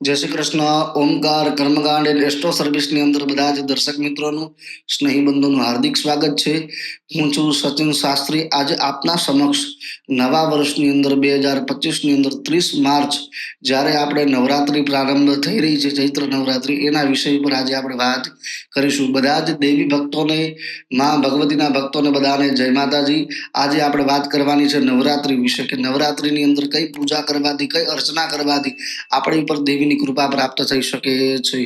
જય Shri Krishna. Omkar કર્મકાંડ and astro સર્વિસની અંદર બધા જ દર્શક મિત્રોનું, સ્નેહી બંધુનું હાર્દિક સ્વાગત છે. હું છું સચિન શાસ્ત્રી. આજે આપના સમક્ષ નવા વર્ષની અંદર 2025ની અંદર 30 માર્ચ જ્યારે આપણે નવરાત્રી પ્રારંભ થઈ રહી છે, ચૈત્ર નવરાત્રી, એના વિષય પર આજે આપણે વાત કરીશું. બધા જ દેવી ભક્તોને, મા ભગવતીના ભક્તોને બધાને જય માતાજી. આજે આપણે વાત કરવાની છે નવરાત્રી વિશે, કે નવરાત્રીની અંદર કઈ પૂજા કરવાથી, કઈ અર્ચના કરવાથી આપણી ઉપર દેવીની કૃપા પ્રાપ્ત થઈ શકે છે.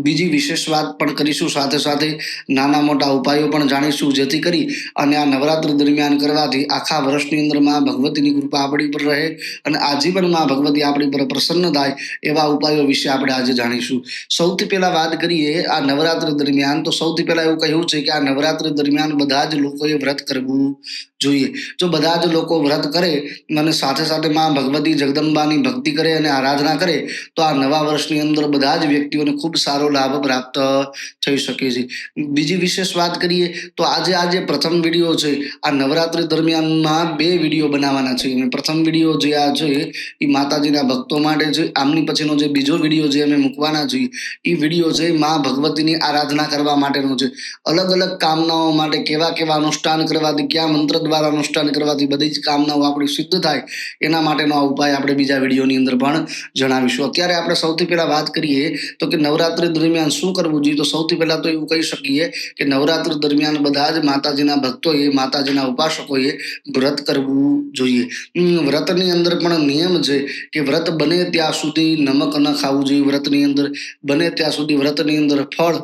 બીજી વિશેષ વાત પણ કરીશું. સાથે સાથે નાના મોટા ઉપાયો પણ જાણીશું, જેથી કરી અને આ નવરાત્રી દરમિયાન કરવાથી આખા વર્ષની અંદર માં ભગવતીની કૃપા આપણી પર રહે અને આજીવન માં ભગવતી આપણી પર પ્રસન્ન થાય એવા ઉપાયો વિશે આપણે આજે જાણીશું. સૌથી પહેલા વાત કરીએ આ નવરાત્રી દરમિયાન, તો સૌથી પહેલા એવું કહ્યું છે કે આ નવરાત્રી દરમિયાન બધા જ લોકોએ વ્રત કરવું જોઈએ. જો બધા જ લોકો વ્રત કરે અને સાથે સાથે માં ભગવતી જગદંબાની ભક્તિ કરે અને આરાધના કરે તો આ નવા વર્ષની અંદર બધા જ વ્યક્તિઓને ખૂબ સારો લાભ પ્રાપ્ત થઈ શકે છે. બીજી વિશેષ વાત કરીએ તો આજે પ્રથમ વિડીયો છે, આ નવરાત્રી દરમિયાનમાં 2 વિડીયો બનાવવાના છે. અને પ્રથમ વિડીયો જે આ છે એ માતાજીના ભક્તો માટે છે. આમની પછીનો જે બીજો વિડીયો જે અમે મૂકવાના છીએ એ વિડીયો છે માં ભગવતીની આરાધના કરવા માટેનો છે. અલગ અલગ કામનાઓ માટે કેવા કેવા અનુષ્ઠાન કરવાથી, કયા મંત્ર દ્વારા અનુષ્ઠાન કરવાથી બધી જ કામનાઓ આપણી સિદ્ધ થાય એના માટેનો આ ઉપાય આપણે બીજા વિડીયોની અંદર પણ જણાવીશું. અત્યારે આપણે સૌથી પહેલા વાત કરીએ તો કે નવરાત્રી દરમિયાન શું કરવું જોઈએ. તો સૌથી પહેલા તો એવું કહી શકીએ કે નવરાત્રી દરમિયાન બધા જ માતાજીના ભક્તોએ, માતાજીના ઉપાસકોએ વ્રત કરવું જોઈએ. વ્રતની અંદર પણ નિયમ છે કે વ્રત બને ત્યાં સુધી નમક ન ખાવું જોઈએ. વ્રતની અંદર બને ત્યાં સુધી વ્રતની અંદર ફળ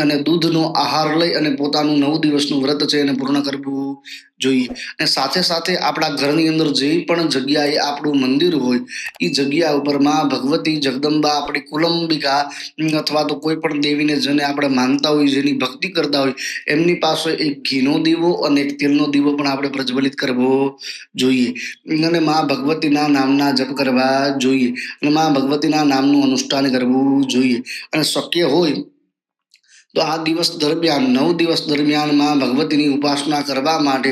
અને દૂધનો આહાર લઈ અને પોતાનું 9 દિવસનું વ્રત છે એને પૂર્ણ કરવું જોઈએ. અને સાથે સાથે આપણા ઘરની અંદર જે પણ જગ્યાએ આપણું મંદિર હોય એ જગ્યા ઉપર માં ભગવતી જગદંબા, આપણી કુલંબિકા અથવા તો કોઈ પણ દેવીને જેને આપણે માનતા હોય, જેની ભક્તિ કરતા હોય, એમની પાસે એક ઘીનો દીવો અને એક તેલનો દીવો પણ આપણે પ્રજ્વલિત કરવો જોઈએ. અને માં ભગવતીના નામના જપ કરવા જોઈએ અને માં ભગવતીના નામનું અનુષ્ઠાન કરવું જોઈએ. અને શક્ય હોય તો આ દિવસ દરમિયાન, 9 દિવસ દરમિયાન માં ભગવતીની ઉપાસના કરવા માટે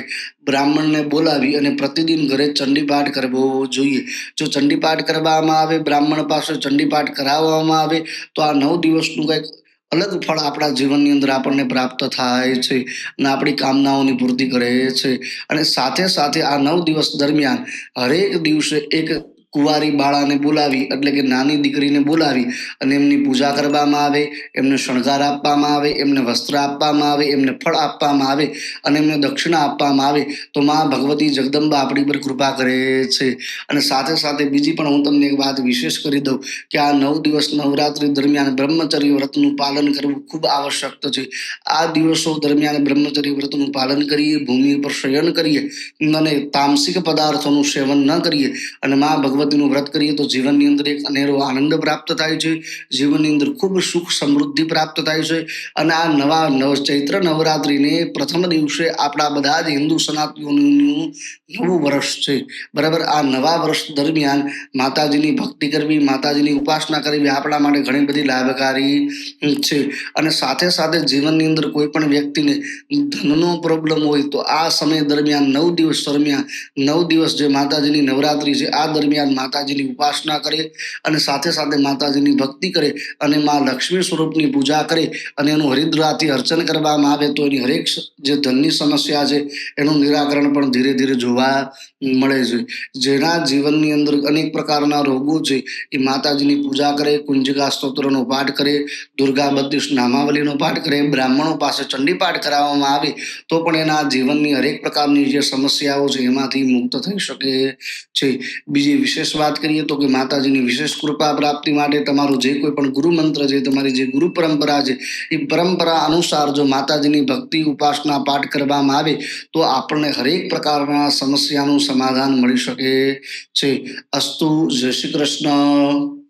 બ્રાહ્મણને બોલાવી અને પ્રતિદિન ઘરે ચંડીપાઠ કરવો જોઈએ. જો ચંડીપાઠ કરવામાં આવે, બ્રાહ્મણ પાસે ચંડીપાઠ કરાવવામાં આવે તો આ 9 દિવસનું કંઈક અલગ ફળ આપણા જીવનની અંદર આપણને પ્રાપ્ત થાય છે અને આપણી કામનાઓની પૂર્તિ કરે છે. અને સાથે સાથે આ 9 દિવસ દરમિયાન હરેક દિવસે એક કુંવારી બાળાને બોલાવી, એટલે કે નાની દીકરીને બોલાવી અને એમની પૂજા કરવામાં આવે, એમને શણગાર આપવામાં આવે, એમને વસ્ત્ર આપવામાં આવે, એમને ફળ આપવામાં આવે અને એમને દક્ષિણા આપવામાં આવે તો માં ભગવતી જગદંબા આપણી પર કૃપા કરે છે. અને સાથે સાથે બીજી પણ હું તમને એક વાત વિશેષ કરી દઉં કે આ 9 દિવસ નવરાત્રી દરમિયાન બ્રહ્મચર્ય વ્રતનું પાલન કરવું ખૂબ આવશ્યક છે. આ દિવસો દરમિયાન બ્રહ્મચર્ય વ્રતનું પાલન કરીએ, ભૂમિ પર શયન કરીએ અને તામસિક પદાર્થોનું સેવન ન કરીએ અને માં ભગવતીનું વ્રત કરીએ તો જીવનની અંદર એક અનેરો આનંદ પ્રાપ્ત થાય છે, જીવનની અંદર ખૂબ સુખ સમૃદ્ધિ પ્રાપ્ત થાય છે. અને આ ચૈત્ર નવરાત્રીને પ્રથમ દિવસે આપણા બધા જ હિન્દુ સનાતનીઓનું નવું વર્ષ છે, બરાબર. આ નવા વર્ષ દરમિયાન માતાજીની ભક્તિ કરવી, માતાજીની ઉપાસના કરવી આપણા માટે ઘણી બધી લાભકારી છે. અને સાથે સાથે જીવનની અંદર કોઈ પણ વ્યક્તિને ધનનો પ્રોબ્લેમ હોય તો આ સમય દરમિયાન 9 દિવસ દરમિયાન, 9 દિવસ જે માતાજીની નવરાત્રી છે આ દરમિયાન માતાજીની ઉપાસના કરે અને સાથે સાથે માતાજીની ભક્તિ કરે અને માં લક્ષ્મી સ્વરૂપની પૂજા કરે અને એનું હરિદ્રાથી અર્ચન કરવામાં આવે તો એની હરેક જે ધનની સમસ્યા છે એનું નિરાકરણ પણ ધીરે ધીરે જોવા મળે છે. જેના જીવનની અંદર અનેક પ્રકારના રોગો છે એ માતાજીની પૂજા કરે, કુંજિકા સ્તોત્રનો પાઠ કરે, દુર્ગા 32 નામાવલીનો પાઠ કરે, બ્રાહ્મણો પાસે ચંડીપાઠ કરાવવામાં આવે તો પણ એના જીવનની હરેક પ્રકારની જે સમસ્યાઓ છે એમાંથી મુક્ત થઈ શકે છે. બીજી વિશેષ વાત કરીએ તો કે માતાજીની વિશેષ કૃપા પ્રાપ્તિ માટે તમારું જે કોઈ પણ ગુરુ મંત્ર છે, તમારી જે ગુરુ પરંપરા છે, એ પરંપરા અનુસાર જો માતાજીની ભક્તિ, ઉપાસના, પાઠ કરવામાં આવે તો આપણને હરેક પ્રકારના સમસ્યાનું સમાધાન મળી શકે છે. અસ્તુ. જય શ્રી કૃષ્ણ.